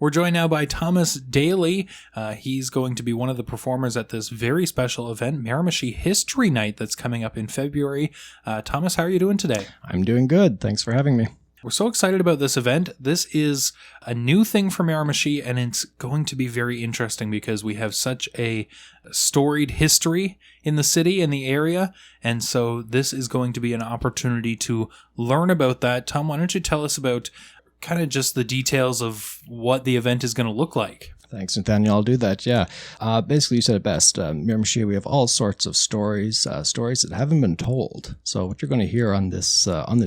We're joined now by Thomas Daley. He's going to be one of the performers at this very special event, Miramichi History Night, that's coming up in February. Thomas, how are you doing today? I'm doing good. Thanks for having me. We're so excited about this event. This is a new thing for Miramichi, and it's going to be very interesting because we have such a storied history in the city and the area, and so this is going to be an opportunity to learn about that. Tom, why don't you tell us about kind of just the details of what the event is going to look like? Thanks, Nathaniel. I'll do that, yeah. Basically, you said it best. Miramichi, we have all sorts of stories that haven't been told. So what you're going to hear on this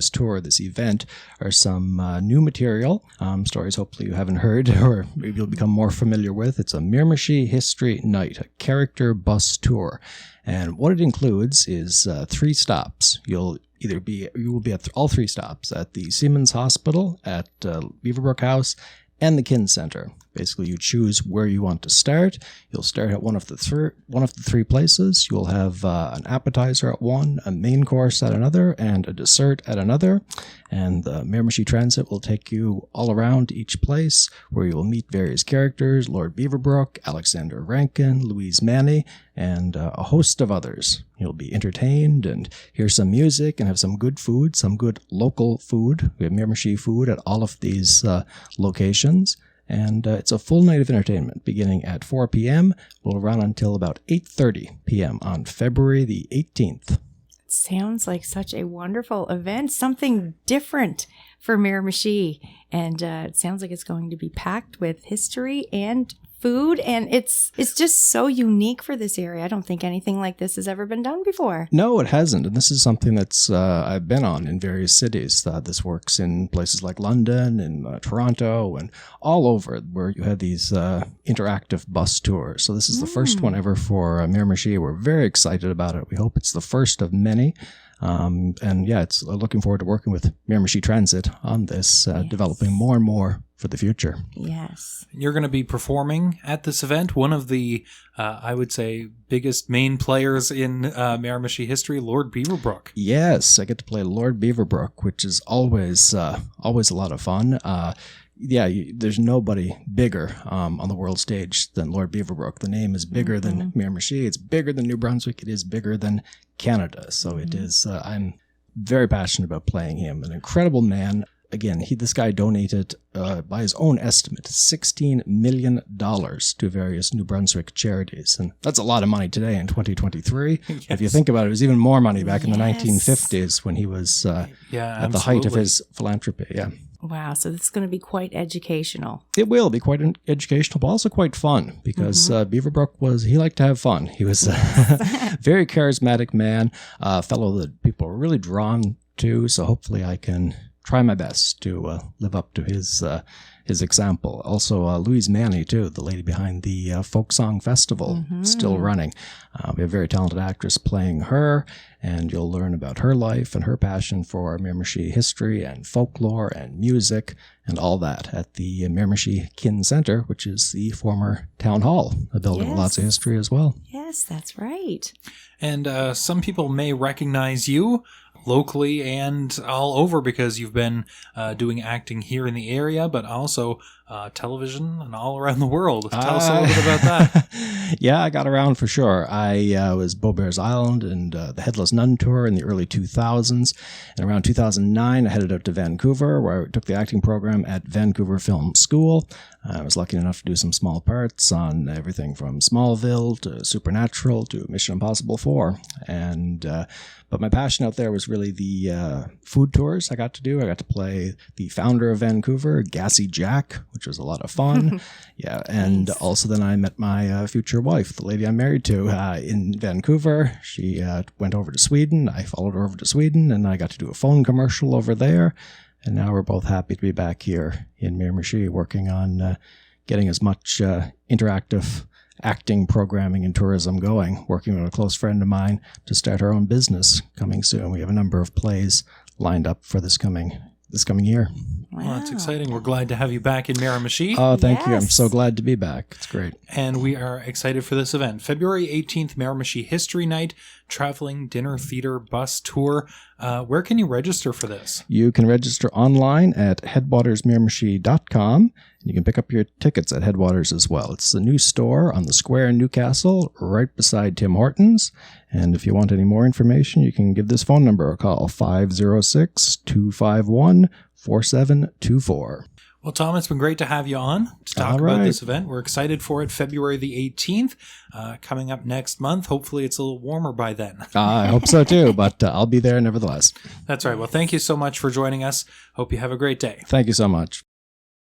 tour, this event, are some new material, stories hopefully you haven't heard or maybe you'll become more familiar with. It's a Miramichi History Night, a character bus tour. And what it includes is 3 stops. You will be at all 3 stops, at the Siemens Hospital, at Beaverbrook House, and the Kin Center. Basically, you choose where you want to start. You'll start at one of the 3 places. You'll have an appetizer at one, a main course at another, and a dessert at another. And the Miramichi Transit will take you all around each place, where you will meet various characters: Lord Beaverbrook, Alexander Rankin, Louise Manny, and a host of others. You'll be entertained and hear some music and have some good food, some good local food. We have Miramichi food at all of these locations. And it's a full night of entertainment beginning at 4 p.m. Will run until about 8:30 p.m. on February the 18th. Sounds like such a wonderful event, something different for Miramichi. And it sounds like it's going to be packed with history and food, and it's just so unique for this area. I don't think anything like this has ever been done before. No, it hasn't, and this is something that's I've been on in various cities. This works in places like London and Toronto and all over, where you have these interactive bus tours. So this is the first one ever for Miramichi. We're very excited about it. We hope it's the first of many. And yeah, it's looking forward to working with Miramichi Transit on this, developing more and more for the future. Yes. You're going to be performing at this event. One of the, I would say, biggest main players in Miramichi history, Lord Beaverbrook. Yes, I get to play Lord Beaverbrook, which is always a lot of fun. There's nobody bigger on the world stage than Lord Beaverbrook. The name is bigger than Miramichi. It's bigger than New Brunswick. It is bigger than Canada. So it is. I'm very passionate about playing him. An incredible man. Again, this guy donated, by his own estimate, $16 million to various New Brunswick charities. And that's a lot of money today in 2023. Yes. If you think about it, it was even more money back in the 1950s when he was at the height of his philanthropy. Yeah. Wow, so this is going to be quite educational. It will be quite educational, but also quite fun, because Beaverbrook he liked to have fun. He was a very charismatic man, a fellow that people were really drawn to, so hopefully I can try my best to live up to his example. Also, Louise Manny, too, the lady behind the Folk Song Festival, still running. We have a very talented actress playing her, and you'll learn about her life and her passion for Miramichi history and folklore and music and all that at the Miramichi Kin Center, which is the former town hall, a building with lots of history as well. Yes, that's right. And some people may recognize you locally and all over because you've been doing acting here in the area, but also television and all around the world. Tell us a little bit about that. Yeah, I got around for sure. I was Beaubear's Island and the Headless Nun Tour in the early 2000s. And around 2009, I headed out to Vancouver, where I took the acting program at Vancouver Film School. I was lucky enough to do some small parts on everything from Smallville to Supernatural to Mission Impossible 4. But my passion out there was really the food tours I got to do. I got to play the founder of Vancouver, Gassy Jack, which was a lot of fun. Yeah, and also then I met my future wife, the lady I'm married to, in Vancouver. She went over to Sweden. I followed her over to Sweden, and I got to do a phone commercial over there. And now we're both happy to be back here in Miramichi working on getting as much interactive acting, programming, and tourism going, working with a close friend of mine to start our own business coming soon. We have a number of plays lined up for this coming year. Wow. Well, that's exciting. We're glad to have you back in Miramichi. Oh, thank you. I'm so glad to be back. It's great. And we are excited for this event. February 18th, Miramichi History Night, traveling dinner theater bus tour. Where can you register for this? You can register online at headwatersmiramichi.com. You can pick up your tickets at Headwaters as well. It's the new store on the square in Newcastle, right beside Tim Hortons. And if you want any more information, you can give this phone number a call, 506-251-4724. Well, Tom, it's been great to have you on to talk about this event. We're excited for it. February the 18th, coming up next month. Hopefully it's a little warmer by then. I hope so too, but I'll be there nevertheless. That's right. Well, thank you so much for joining us. Hope you have a great day. Thank you so much.